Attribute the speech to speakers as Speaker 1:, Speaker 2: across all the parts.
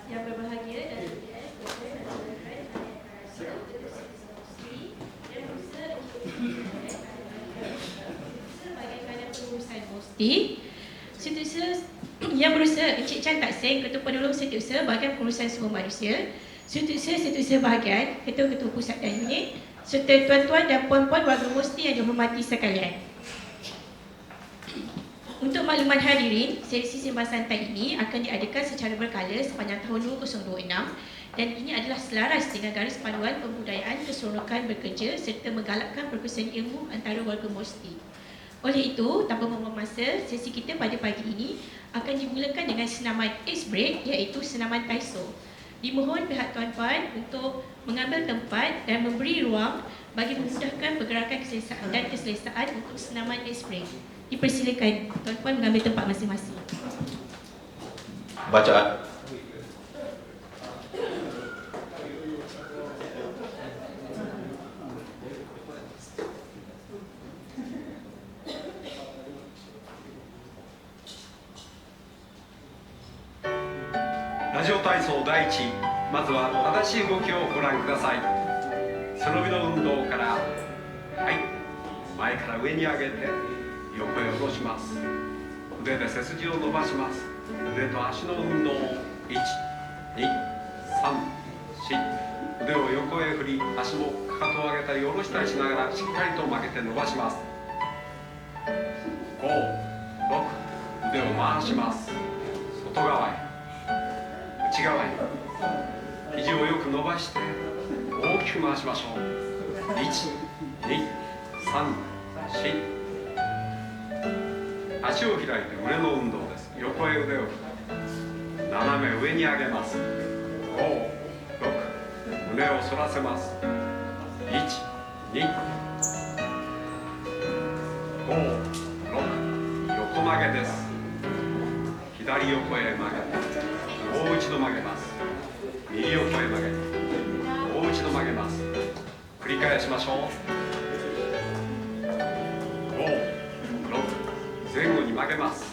Speaker 1: Yang berbahagia dan bagaimana pengurusan Mosti. Setiausaha yang berusaha, Encik Chan Tak Seng, Ketua Penolong Setiausaha Bahagian Pengurusan Sumber Manusia, Setiausaha Bahagian, Ketua-Ketua Pusat dan Unit, serta tuan-tuan dan puan-puan warga Mosti yang dihormati sekalian. Untuk makluman hadirin, sesi sembang santai ini akan diadakan secara berkala sepanjang tahun 2026 dan ini adalah selaras dengan garis panduan pembudayaan keseronokan bekerja serta menggalakkan perkongsian ilmu antara warga Mosti. Oleh itu, tanpa membuang masa, sesi kita pada pagi ini akan dimulakan dengan senaman ice break iaitu senaman Taiso. Dimohon pihak tuan-tuan untuk mengambil tempat dan memberi ruang bagi memudahkan pergerakan keselesaan untuk senaman ice break. Dipersilakan tuan-tuan mengambil tempat masing-masing.
Speaker 2: Bacaan.
Speaker 3: Radio 体操第一、まずは正しい動きをご覧ください。背伸びの運動から、はい、前から上に上げて横へ下ろします。腕で背筋を伸ばします。腕と足の運動を1、2、3、4、腕を横へ振り、足もかかとを上げたり下ろしたりしながらしっかりと曲げて伸ばします。5、6、腕を回します。外側へ、内側へ、肘をよく伸ばして大きく回しましょう。1、2、3、4、足を開いて胸の運動です。横へ腕を斜め上に上げます。5、6、胸を反らせます。1、2、5、6、横曲げです。左横へ曲げてもう一度曲げます。右横へ曲げてもう一度曲げます。繰り返しましょう。5、6、前後に曲げます。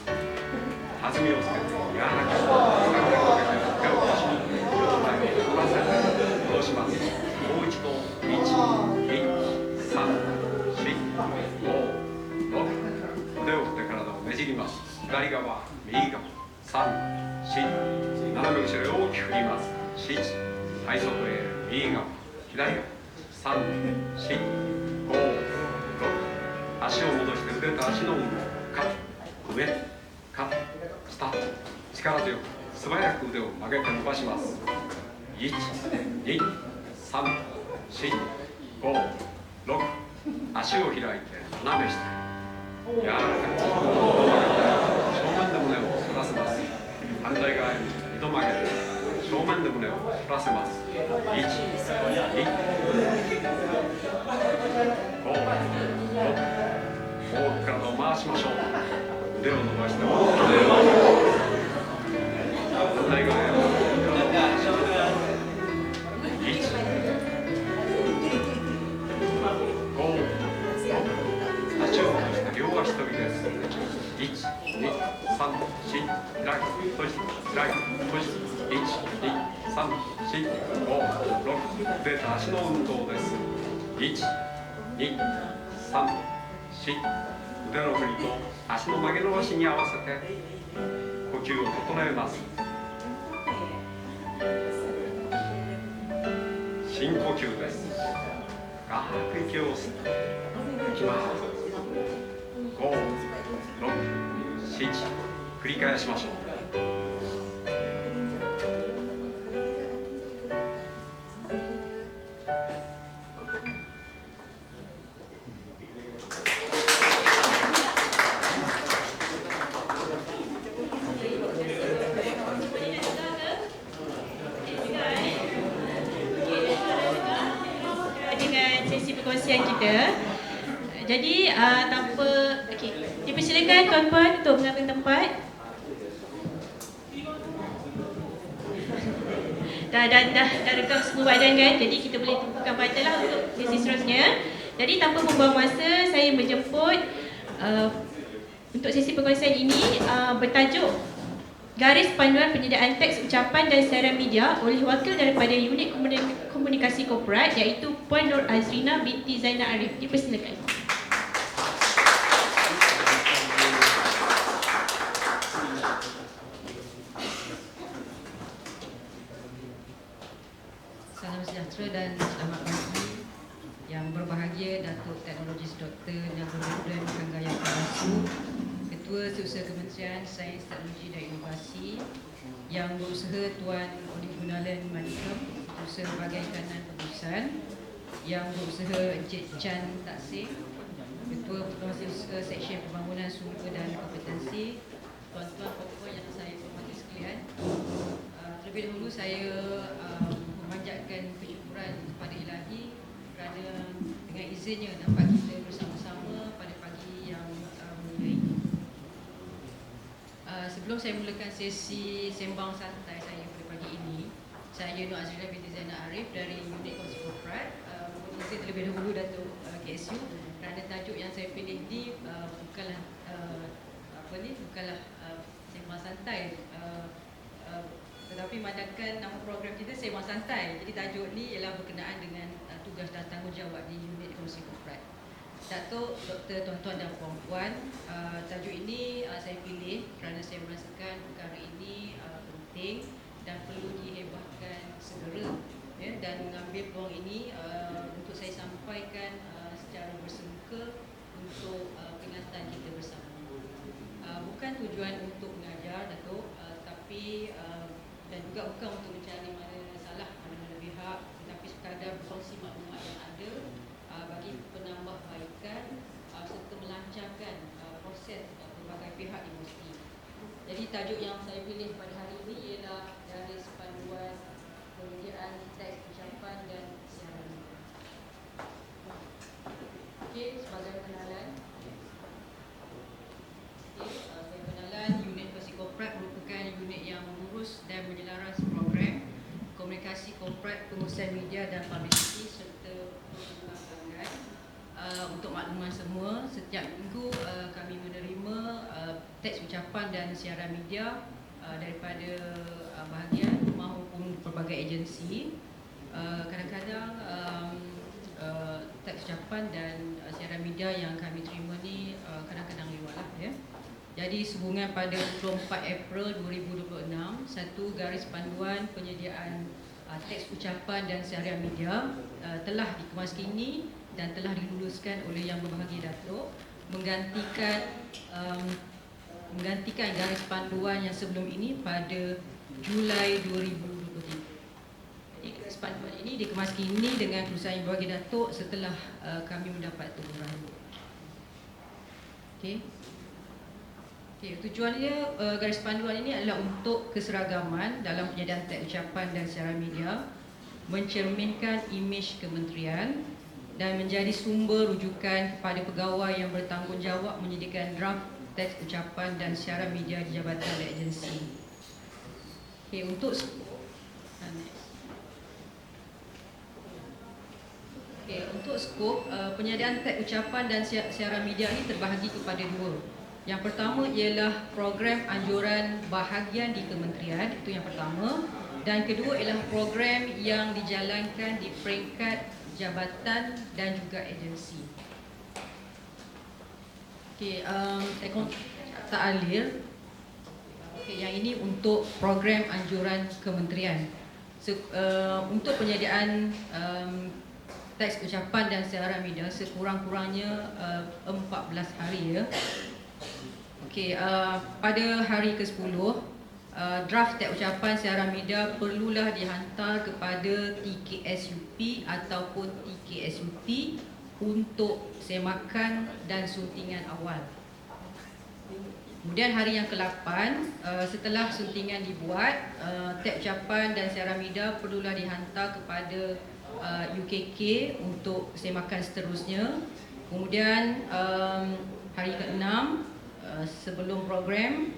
Speaker 3: 弾みをつけて柔らかく手を腰に両前を反らせて戻します。もう一度1、2、3、4、5、6、腕を振って体をねじります。左側、右側、3、4、斜め後ろへ大きく振ります。4、体側へ右側、左側、3、4、5、6、足を戻して腕と足の運動、肩、上、肩、下、力強く素早く腕を曲げて伸ばします。1、2、3、4、5、6、足を開いて斜め下、柔らかく正面で胸を反らせます。反対側へ2度曲げて正面で胸を反らせます。1、2、5、6、大きく体を回しましょう。腕を伸ばして大きく腕を回します。反対側へ体を回します。1、5、6、足を戻して両足跳びです。1、2、3、4、開く、閉じ、開く、閉じ、1、2、3、4、5、6、腕と足の運動です。1、2、3、4、腕の振りと足の曲げ伸ばしに合わせて呼吸を整えます。深呼吸です。深く息を吸っていきます。5、6、7、繰り返しましょう。
Speaker 1: Dengan sesi perkongsian kita. Jadi tanpa dipersilakan tuan-tuan untuk mengambil tempat. Dah rekam semua badan kan. Jadi kita boleh tumpukan badan lah untuk sesi seterusnya. Jadi tanpa membuang masa, saya menjemput untuk sesi perkongsian ini bertajuk garis panduan penyediaan teks ucapan dan siaran media oleh wakil daripada Unit Komunikasi Korporat iaitu Puan Nur Azrina binti Zainal Arif. Dipersilakan.
Speaker 2: Salam sejahtera dan selamat pagi yang berbahagia Datuk Teknologis Dr. Nurul Hanggaya Karasu, Ketua Setiausaha Kementerian Sains, Teknologi dan Inovasi, yang berusaha Tuan Odi Gunalan Manikam, Setiausaha Bahagian Kanan Pengurusan, yang berusaha Encik Chan Taksih, Ketua Pengurusan Seksyen Pembangunan Sumber dan Kompetensi, tuan-tuan pokok yang saya hormati sekalian. Terlebih dahulu saya memanjatkan kesyukuran kepada Ilahi kerana dengan izinnya dapat kita bersama-sama pada pagi yang mulia ini. Sebelum saya mulakan sesi sembang santai saya pada pagi ini, saya Nur Azrina binti Zainal Arif dari Unit Komunikasi Korporat mengisi terlebih dahulu Datuk KSU kerana tajuk yang saya pilih ni bukanlah bukanlah sembang santai, tetapi memandangkan nama program kita sembang santai. Jadi tajuk ni ialah berkenaan dengan tugas dan tanggungjawab di Unit Komunikasi Korporat. Datuk, Doktor, tuan-tuan dan puan-puan, tajuk ini saya pilih kerana saya merasakan perkara ini penting dan perlu dihebahkan segera, ya, dan mengambil peluang ini untuk saya sampaikan secara bersemuka untuk peringatan kita bersama. Bukan tujuan untuk mengajar, Datuk, tapi dan juga bukan untuk mencari mana salah mana pihak, tetapi sekadar berkongsi maklumat yang ada bagi penambahbaikan serta melancarkan proses berbagai pihak di universiti. Jadi tajuk yang saya pilih pada hari ini ialah garis panduan penyediaan teks ucapan dan siaran. Okey, sebagai penalan. Unit Komunikasi Korporat merupakan unit yang mengurus dan menyelaras program komunikasi korporat, pengurusan media dan publicity serta pelbagai. Untuk makluman semua, setiap minggu kami menerima teks ucapan dan siaran media daripada bahagian maupun pelbagai agensi. Kadang-kadang teks ucapan dan siaran media yang kami terima ni kadang-kadang lewat lah, ya. Jadi sehubungan pada 24 April 2026, satu garis panduan penyediaan teks ucapan dan siaran media telah dikemas-kini dan telah diluluskan oleh Yang Berbahagia Datuk, menggantikan garis panduan yang sebelum ini pada Julai 2023. Jadi garis panduan ini dikemas-kini dengan keputusan Yang Berbahagia Datuk setelah kami mendapat teguran. Okey. Tujuannya garis panduan ini adalah untuk keseragaman dalam penyediaan teks ucapan dan siaran media, mencerminkan imej kementerian dan menjadi sumber rujukan kepada pegawai yang bertanggungjawab menyediakan draft teks ucapan dan siaran media di jabatan dan agensi. Untuk skop penyediaan teks ucapan dan siaran media ini terbahagi kepada dua. Yang pertama ialah program anjuran bahagian di kementerian, itu yang pertama, dan kedua ialah program yang dijalankan di peringkat jabatan dan juga agensi. Tak alir. Yang ini untuk program anjuran kementerian. Untuk penyediaan teks ucapan dan siaran media sekurang-kurangnya 14 hari, ya. Pada hari ke-10, draft teks ucapan siaran media perlulah dihantar kepada TKSUP ataupun TKSUT untuk semakan dan suntingan awal. Kemudian hari yang ke-8, setelah suntingan dibuat, teks ucapan dan siaran media perlulah dihantar kepada UKK untuk semakan seterusnya. Kemudian hari ke-6, sebelum program,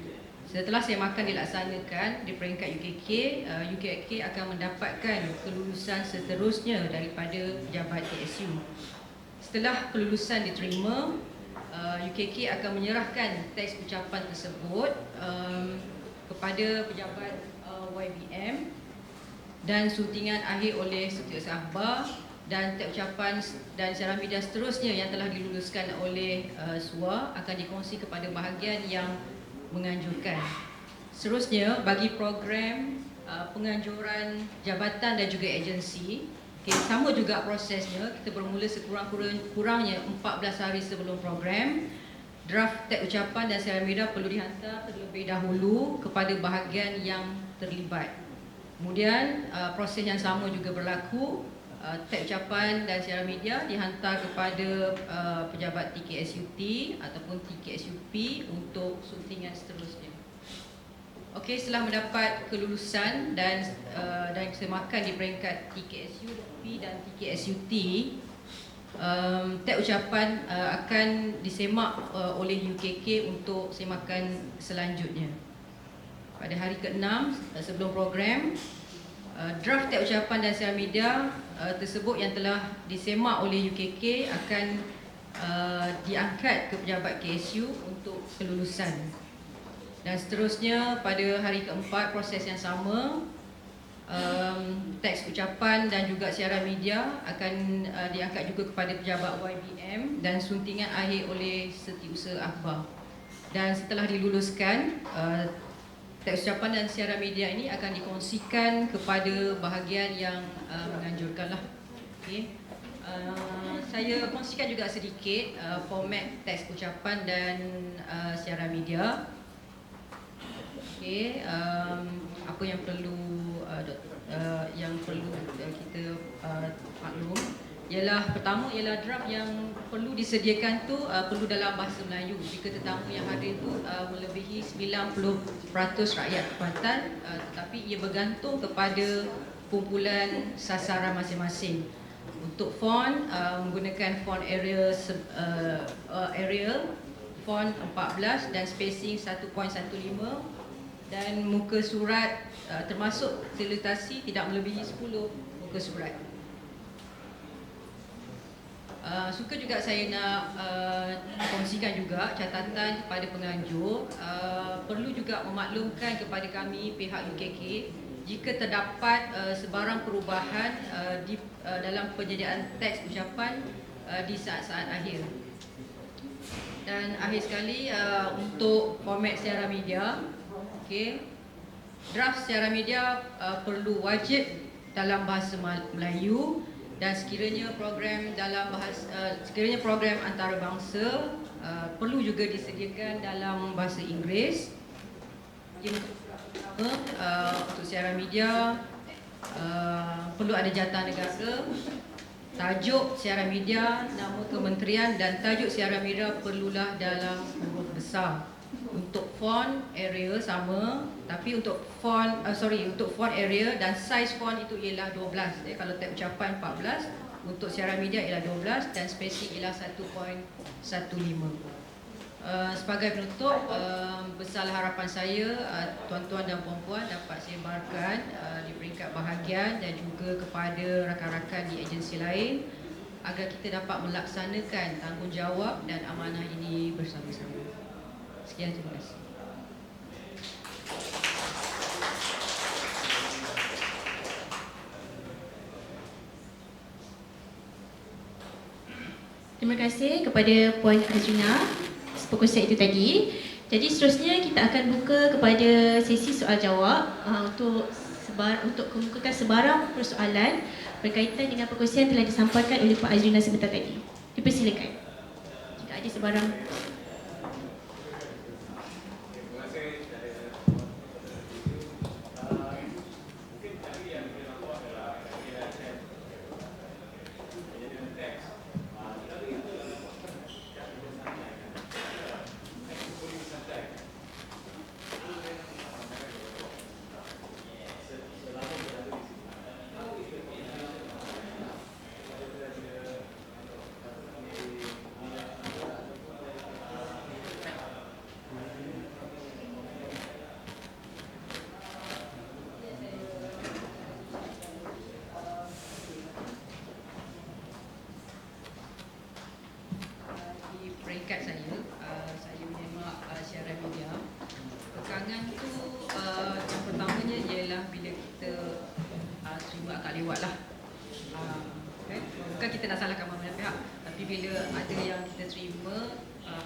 Speaker 2: setelah semakan dilaksanakan di peringkat UKK, UKK akan mendapatkan kelulusan seterusnya daripada pejabat KSU. Setelah kelulusan diterima, UKK akan menyerahkan teks ucapan tersebut kepada pejabat YBM dan suntingan akhir oleh Setiausaha Akhbar dan teks ucapan dan siaran media seterusnya yang telah diluluskan oleh SUA akan dikongsi kepada bahagian yang menganjurkan. Seterusnya, bagi program penganjuran jabatan dan juga agensi, sama juga prosesnya. Kita bermula sekurang-kurangnya 14 hari sebelum program. Draft teks ucapan dan siaran media perlu dihantar terlebih dahulu kepada bahagian yang terlibat. Kemudian proses yang sama juga berlaku. Teks ucapan dan siaran media dihantar kepada pejabat TKSUT ataupun TKSUP untuk suntingan seterusnya. Okey, setelah mendapat kelulusan dan kesemakan di peringkat TKSUP dan TKSUT, teks ucapan akan disemak oleh UKK untuk semakan selanjutnya. Pada hari ke-6 sebelum program, draft teks ucapan dan siaran media tersebut yang telah disemak oleh UKK akan diangkat ke pejabat KSU untuk kelulusan. Dan seterusnya pada hari ke-4 proses yang sama, teks ucapan dan juga siaran media akan diangkat juga kepada pejabat YBM dan suntingan akhir oleh Setiausaha Akhbar. Dan setelah diluluskan, teks ucapan dan siaran media ini akan dikongsikan kepada bahagian yang menganjurkanlah. Okay. Saya kongsikan juga sedikit format teks ucapan dan siaran media. Okay, apa yang perlu kita maklum ialah pertama ialah draft yang perlu disediakan tu perlu dalam bahasa Melayu. Jika tetamu yang hadir tu melebihi 90% rakyat tempatan, tetapi ia bergantung kepada kumpulan sasaran masing-masing. Untuk font menggunakan font Arial font 14 dan spacing 1.15 dan muka surat termasuk tilitasi tidak melebihi 10 muka surat. Suka juga saya nak kongsikan juga catatan kepada penganjur. Perlu juga memaklumkan kepada kami pihak UKK jika terdapat sebarang perubahan dalam penyediaan teks ucapan di saat-saat akhir. Dan akhir sekali untuk format siaran media, okay, draft siaran media perlu wajib dalam bahasa Melayu dan sekiranya program antarabangsa perlu juga disediakan dalam bahasa Inggeris. Untuk siaran media perlu ada jata negara, tajuk siaran media, nama kementerian dan tajuk siaran media perlulah dalam huruf besar. Untuk font Arial sama, tapi untuk font Arial dan size font itu ialah 12. Kalau teks ucapan 14, untuk siaran media ialah 12 dan spacing ialah 1.15. Sebagai penutup, besarlah harapan saya tuan-tuan dan puan-puan dapat sebarkan di peringkat bahagian dan juga kepada rakan-rakan di agensi lain agar kita dapat melaksanakan tanggungjawab dan amanah ini bersama-sama. Sekian, terima kasih.
Speaker 1: Terima kasih kepada Puan Azrina perkongsian itu tadi. Jadi seterusnya kita akan buka kepada sesi soal jawab untuk kemukakan sebarang persoalan berkaitan dengan perkongsian telah disampaikan oleh Puan Azrina sebentar tadi. Dipersilakan jika ada sebarang.
Speaker 2: lewat lah. Kan? Bukan kita nak salahkan mana pihak, tapi bila ada yang kita terima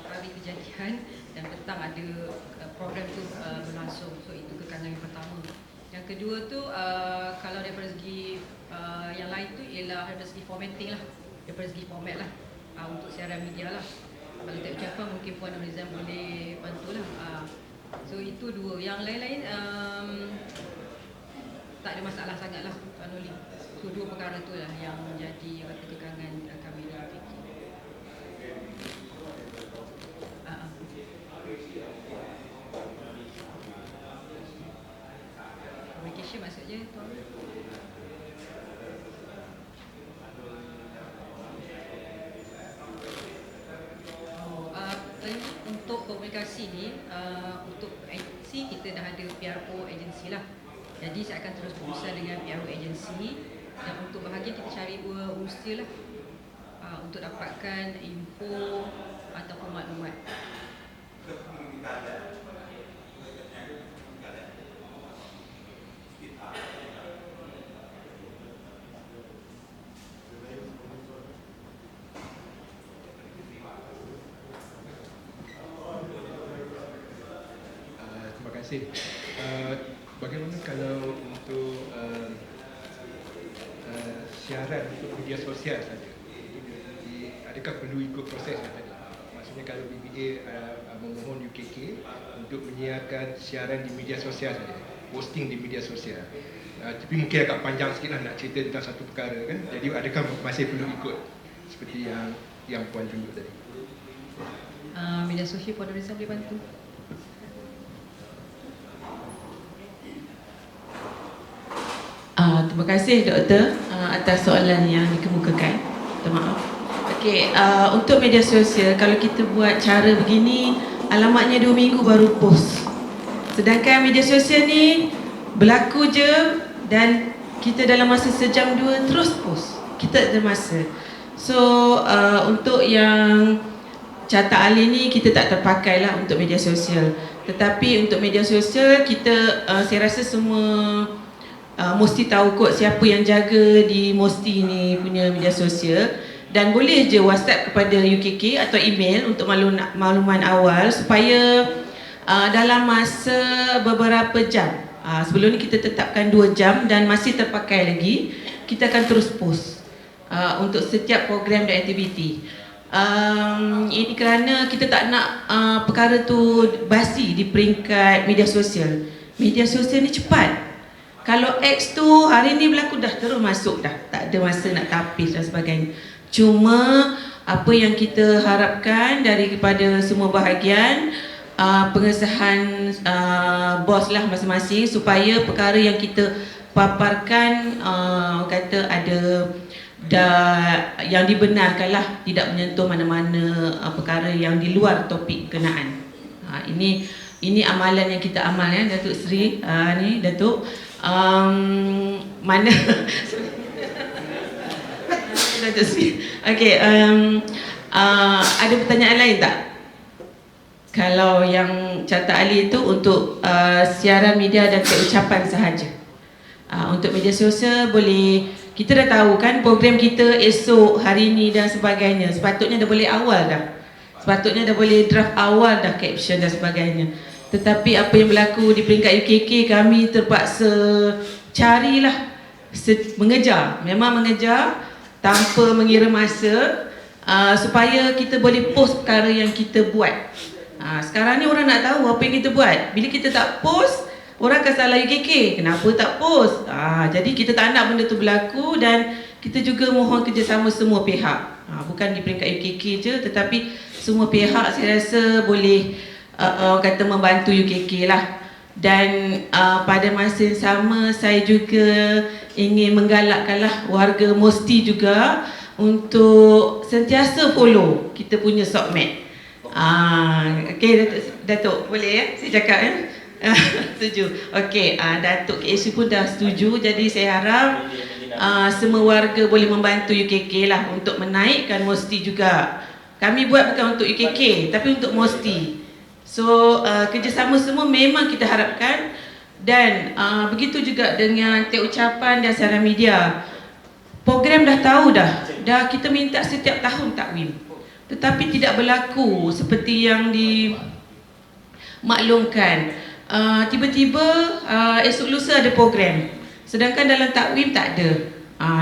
Speaker 2: hari kejadian dan petang ada program tu berlangsung, so itu kekangan yang pertama. Yang kedua tu kalau daripada segi yang lain tu ialah daripada segi formatting lah, daripada segi format lah untuk siaran media lah. Kalau tak ucapan mungkin Puan Nurizan boleh bantulah. So itu dua. Yang lain-lain tak ada masalah sangat lah Tuan Noli. So dua perkara tu lah yang menjadi kekangan kami dalam fikir. Communication maksudnya Tuan? Untuk komunikasi ni, untuk agensi kita dah ada PRO agensi lah. Jadi saya akan terus berusaha dengan PRO agensi, dan untuk bahagian kita cari usaha lah untuk dapatkan info ataupun maklumat.
Speaker 4: Terima kasih. Bagaimana kalau untuk siaran untuk media sosial saja? Adakah perlu ikut proses yang tadi? Maksudnya kalau BBA memohon UKK untuk menyiarkan siaran di media sosial saja, posting di media sosial. Tapi mungkin agak panjang sikit lah nak cerita tentang satu perkara kan. Jadi adakah masih perlu ikut seperti yang Puan tunjuk tadi?
Speaker 2: Media sosial Puan Nurizan boleh bantu?
Speaker 5: Terima kasih Doktor atas soalan yang dikemukakan. Minta maaf. Okey, untuk media sosial, kalau kita buat cara begini, alamatnya 2 minggu baru post. Sedangkan media sosial ni berlaku je dan kita dalam masa sejam 2 terus post. Kita ada masa. So untuk yang carta alih ni kita tak terpakai lah untuk media sosial. Tetapi untuk media sosial kita saya rasa semua mesti tahu kot siapa yang jaga di Mosti ni punya media sosial, dan boleh je WhatsApp kepada UKK atau email untuk makluman awal supaya dalam masa beberapa jam, sebelum ni kita tetapkan 2 jam dan masih terpakai lagi, kita akan terus post untuk setiap program dan aktiviti. Ini kerana kita tak nak perkara tu basi di peringkat media sosial. Media sosial ni cepat. Kalau X tu hari ni berlaku dah terus masuk dah. Tak ada masa nak tapis dan sebagainya. Cuma apa yang kita harapkan daripada semua bahagian, pengesahan bos lah masing-masing supaya perkara yang kita paparkan kata ada yang dibenarkan lah, tidak menyentuh mana-mana perkara yang di luar topik kenaan. Ini amalan yang kita amal ya Datuk Seri, ni Datuk. Mana Datuk Seri. Okey, ada pertanyaan lain tak? Kalau yang carta alih itu untuk siaran media dan keucapan sahaja. Untuk media sosial boleh, kita dah tahu kan program kita esok, hari ni dan sebagainya. Sepatutnya dah boleh awal dah. Sepatutnya dah boleh draft awal dah, caption dan sebagainya. Tetapi apa yang berlaku di peringkat UKK, kami terpaksa carilah, mengejar, memang mengejar tanpa mengira masa supaya kita boleh post perkara yang kita buat. Sekarang ni orang nak tahu apa yang kita buat. Bila kita tak post, orang akan salah UKK, kenapa tak post? Jadi kita tak nak benda tu berlaku, dan kita juga mohon kerjasama semua pihak. Bukan di peringkat UKK je, tetapi semua pihak saya rasa boleh kata membantu UKK lah. Dan pada masa yang sama saya juga ingin menggalakkanlah warga Mosti juga untuk sentiasa follow kita punya SOCMED. Okey Datuk boleh ya saya cakap ya? Setuju. Okey, Datuk KSU pun dah setuju, jadi saya harap semua warga boleh membantu UKK lah untuk menaikkan Mosti juga. Kami buat bukan untuk UKK tapi untuk Mosti. So kerjasama semua memang kita harapkan Dan begitu juga dengan teks ucapan dan siaran media. Program dah tahu dah kita minta setiap tahun takwim. Tetapi tidak berlaku seperti yang dimaklumkan. Tiba-tiba esok lusa ada program. Sedangkan dalam takwim tak ada.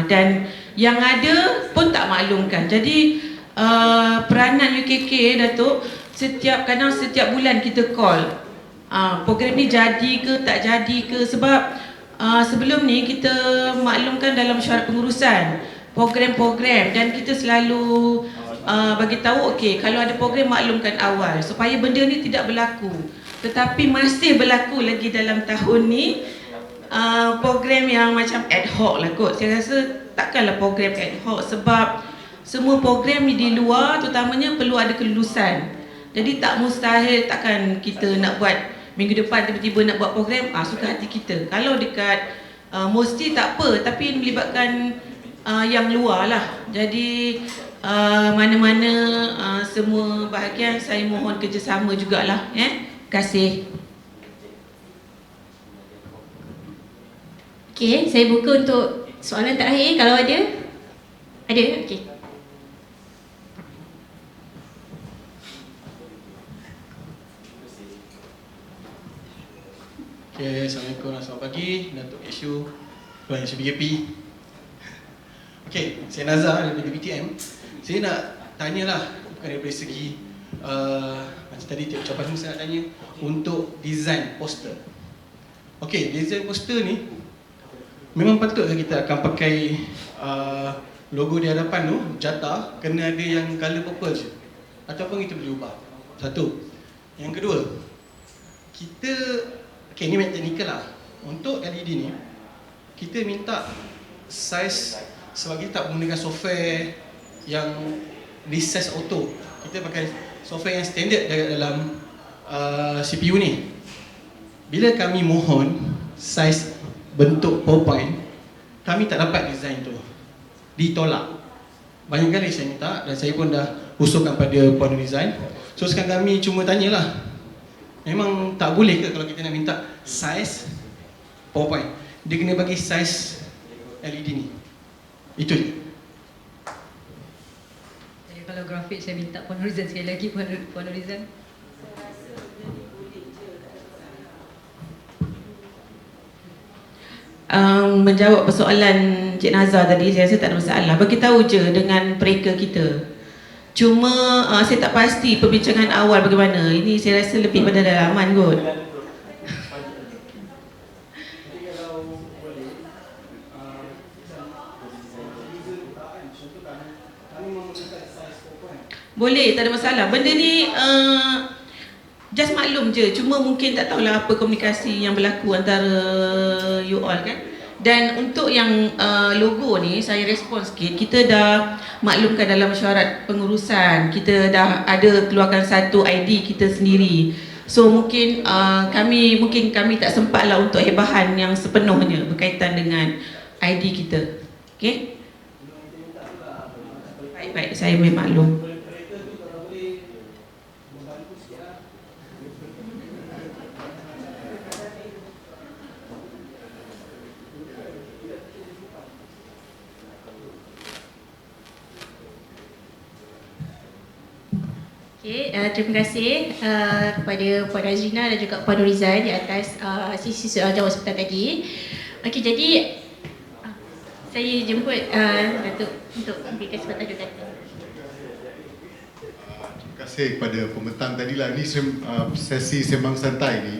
Speaker 5: Dan yang ada pun tak maklumkan. Jadi peranan UKK Datuk, kadang setiap bulan kita call. Program ni jadi ke tak jadi ke, sebab sebelum ni kita maklumkan dalam syarat pengurusan program-program, dan kita selalu bagi tahu okey, kalau ada program maklumkan awal supaya benda ni tidak berlaku. Tetapi masih berlaku lagi dalam tahun ni program yang macam ad hoc lah kot. Saya rasa takkanlah program ad hoc, sebab semua program ni di luar terutamanya perlu ada kelulusan. Jadi tak mustahil, takkan kita nak buat minggu depan tiba-tiba nak buat program, suka hati kita. Kalau dekat mesti tak apa, tapi melibatkan yang luar lah. Jadi mana-mana semua bahagian saya mohon kerjasama jugalah. Terima kasih.
Speaker 1: Okey, saya buka untuk soalan terakhir kalau ada. Ada? Okey.
Speaker 6: Okay, Assalamualaikum dan selamat pagi. Datuk Isu, Tuan Isu BKP. Okay, saya Nazar dari BTM. Saya nak tanyalah, bukan daripada segi macam tadi tiap ucapan saya nak tanya untuk design poster. Okay, design poster ni memang patut kita akan pakai logo di hadapan tu, jata, kena ada yang colour purple je, ataupun kita boleh ubah. Satu. Yang kedua, kita okay, ni main teknikal lah. Untuk LED ni, kita minta saiz, sebab kita tak menggunakan software yang resize auto. Kita pakai software yang standard dalam CPU ni. Bila kami mohon saiz bentuk PowerPoint, kami tak dapat design tu. Ditolak. Banyak kali saya minta dan saya pun dah usulkan pada Puan Design. So sekarang kami cuma tanyalah, memang tak boleh ke kalau kita nak minta saiz PowerPoint, dia kena bagi saiz LED ni? Itu je.
Speaker 2: Kalau grafik saya minta Puan Nurizan sekali lagi, Puan Nurizan.
Speaker 5: Menjawab persoalan Cik Nazar tadi, saya rasa tak ada masalah. Bagi tahu je dengan mereka kita. Cuma saya tak pasti perbincangan awal bagaimana. Ini saya rasa lebih pada dalaman kot. Boleh, tak ada masalah. Benda ni just maklum je. Cuma mungkin tak tahulah apa komunikasi yang berlaku antara you all kan. Dan untuk yang logo ni saya respon sikit. Kita dah maklumkan dalam syarat pengurusan. Kita dah ada keluarkan satu ID kita sendiri. So mungkin kami tak sempatlah untuk hebahan yang sepenuhnya berkaitan dengan ID kita. Okey? Baik-baik, saya maklum.
Speaker 1: Okay, terima kasih kepada Puan Azrina dan juga Puan Nurizan di atas sisi soal jawab sebentar tadi. Okey, jadi saya jemput Datuk untuk memberikan sepatah kata.
Speaker 7: Terima kasih kepada pembentang tadilah. Ini sesi sembang santai ni.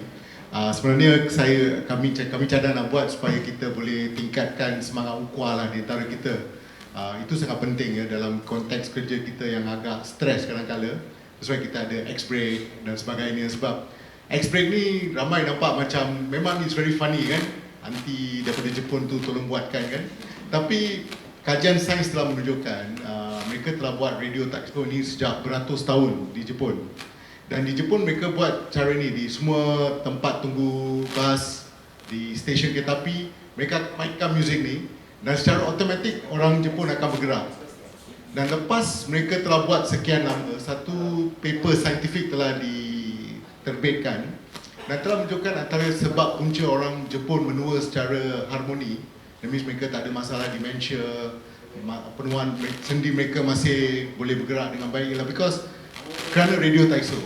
Speaker 7: Sebenarnya kami cadang nak buat supaya kita boleh tingkatkan semangat ukhuwah lah di antara kita. Itu sangat penting ya dalam konteks kerja kita yang agak stres kadang-kala. Sebab kita ada X-Break dan sebagainya. Sebab X-Break ni ramai nampak macam memang it's very funny kan. Anti daripada Jepun tu tolong buatkan kan. Tapi kajian sains telah menunjukkan mereka telah buat radio taxco ni sejak beratus tahun di Jepun. Dan di Jepun mereka buat cara ni di semua tempat tunggu bas, di stesen kereta api, mereka mainkan muzik ni dan secara automatik orang Jepun akan bergerak. Dan lepas mereka telah buat sekian lama, satu paper saintifik telah diterbitkan dan telah menunjukkan antara sebab punca orang Jepun menua secara harmoni. That means mereka tak ada masalah dementia, penuaan sendi mereka masih boleh bergerak dengan baik ialah because kerana radio Taiso.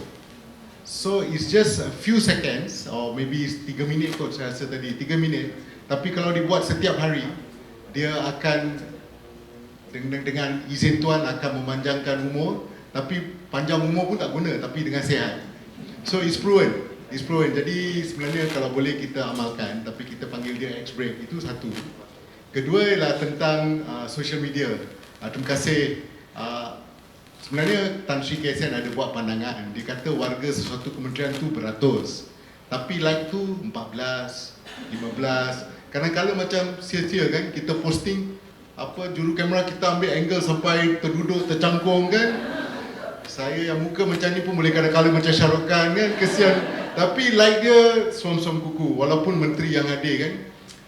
Speaker 7: So it's just a few seconds or maybe 3 minit kot saya rasa tadi, 3 minit. Tapi kalau dibuat setiap hari, dia akan dengan izin Tuan akan memanjangkan umur, tapi panjang umur pun tak guna tapi dengan sihat. So it's proven. Jadi sebenarnya kalau boleh kita amalkan, tapi kita panggil dia X-Break, itu satu. Kedua ialah tentang social media. Terima kasih. Sebenarnya Tan Sri KSN ada buat pandangan. Dia kata warga sesuatu kementerian tu beratus. Tapi like tu 14, 15. Kadang-kadang macam sia-sia kan, kita posting juru kamera kita ambil angle sampai terduduk, tercangkung kan. Saya yang muka macam ni pun boleh kadang-kadang macam Shah Rukh Khan kan, kesian. Tapi like dia suam-suam kuku walaupun menteri yang hadir kan.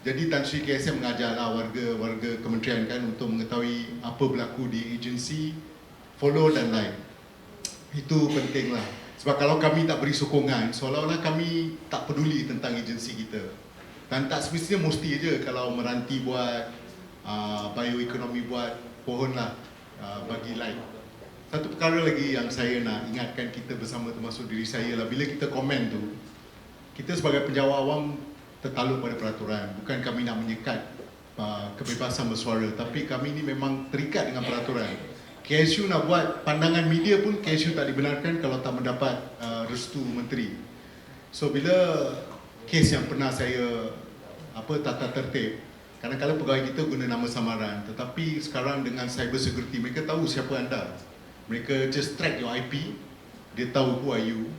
Speaker 7: Jadi Tan Sri KSM mengajarlah warga kementerian kan untuk mengetahui apa berlaku di agensi, follow dan like. Itu penting lah. Sebab kalau kami tak beri sokongan, seolah-olah kami tak peduli tentang agensi kita. Dan tak semestinya mesti je kalau Meranti buat, bioekonomi buat, pohon lah bagi like. Satu perkara lagi yang saya nak ingatkan kita bersama termasuk diri saya lah, bila kita komen tu, kita sebagai penjawat awam tertaluk pada peraturan. Bukan kami nak menyekat kebebasan bersuara, tapi kami ni memang terikat dengan peraturan. KSU nak buat pandangan media pun KSU tak dibenarkan kalau tak mendapat restu menteri. So bila kes yang pernah saya tata tertib, kadang-kadang pegawai kita guna nama samaran, tetapi sekarang dengan cyber security mereka tahu siapa anda. Mereka just track your IP, dia tahu who are you.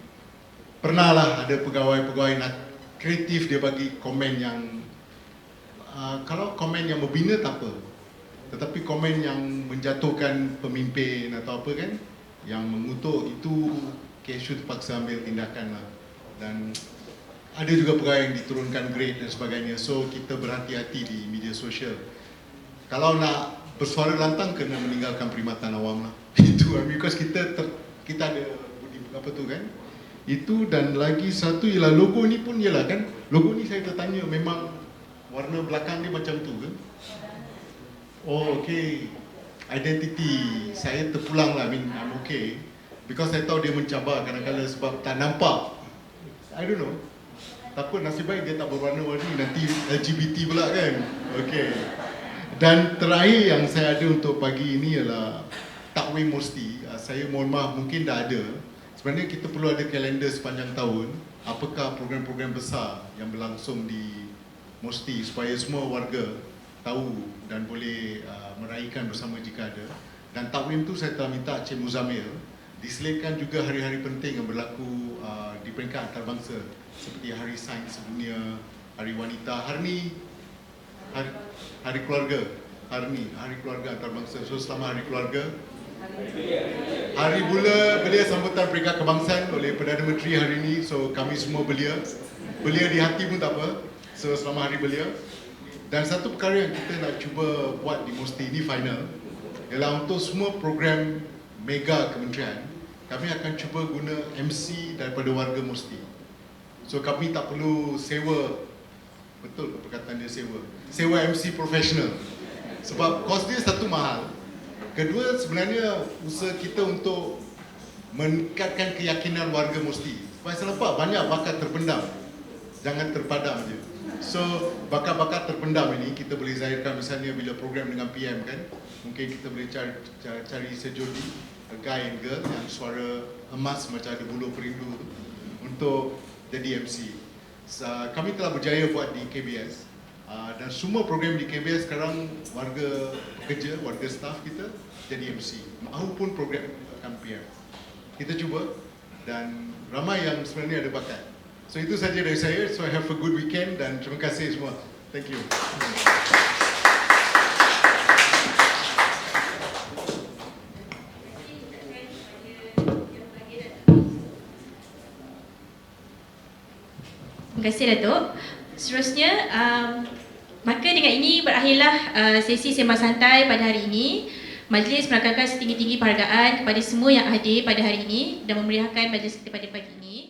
Speaker 7: Pernah lah ada pegawai-pegawai nak kreatif, dia bagi komen yang kalau komen yang membina tak apa, tetapi komen yang menjatuhkan pemimpin atau apa kan, yang mengutuk, itu KSU terpaksa ambil tindakan lah. Dan ada juga pegawai yang diturunkan grade dan sebagainya. So kita berhati-hati di media sosial. Kalau nak bersuara lantang kena meninggalkan perkhidmatan awam lah. Itu because kita ada budi apa tu kan. Itu dan lagi satu ialah logo ni pun ialah kan. Logo ni saya tertanya memang warna belakang dia macam tu ke? Oh okay. Identity saya terpulang lah, I'm okay. Because saya tahu dia mencabar kadang-kadang sebab tak nampak. I don't know. Takut nasib baik dia tak berwarna-warni, nanti LGBT pula kan. Okay. Dan terakhir yang saya ada untuk pagi ini ialah takwim Mosti. Saya mohon maaf, mungkin dah ada. Sebenarnya kita perlu ada kalender sepanjang tahun. Apakah program-program besar yang berlangsung di Mosti supaya semua warga tahu dan boleh meraihkan bersama jika ada. Dan takwim tu saya telah minta Cik Muzamil diselipkan juga hari-hari penting yang berlaku di peringkat antarabangsa seperti Hari Sains Sedunia, Hari Wanita, Hari Keluarga, Hari Keluarga Antarabangsa. So selama Hari Keluarga, Hari Belia sambutan peringkat kebangsaan oleh Perdana Menteri hari ini. So kami semua belia di hati pun tak apa. So selama Hari Belia. Dan satu perkara yang kita nak cuba buat di Mosti ini final ialah untuk semua program mega kementerian, kami akan cuba guna MC daripada warga Mosti. So kami tak perlu sewa, betul perkataan dia sewa MC profesional. Sebab kos dia satu mahal. Kedua sebenarnya usaha kita untuk meningkatkan keyakinan warga Mosti. Supaya selepas banyak bakat terpendam, jangan terpadam je. So bakat-bakat terpendam ini kita boleh zahirkan misalnya bila program dengan PM kan. Mungkin kita boleh cari sejodi, a guy and girl yang suara emas macam ada bulu perindu untuk jadi MC. Kami telah berjaya buat di KBS dan semua program di KBS sekarang warga pekerja, warga staff kita jadi MC maupun program PM. Kita cuba dan ramai yang sebenarnya ada bakat. So itu saja dari saya. So have a good weekend dan terima kasih semua. Thank you.
Speaker 1: Terima kasih Datuk. Seterusnya, maka dengan ini berakhirlah sesi sembang santai pada hari ini. Majlis merakamkan setinggi-tinggi penghargaan kepada semua yang hadir pada hari ini dan memeriahkan majlis kita pada pagi ini.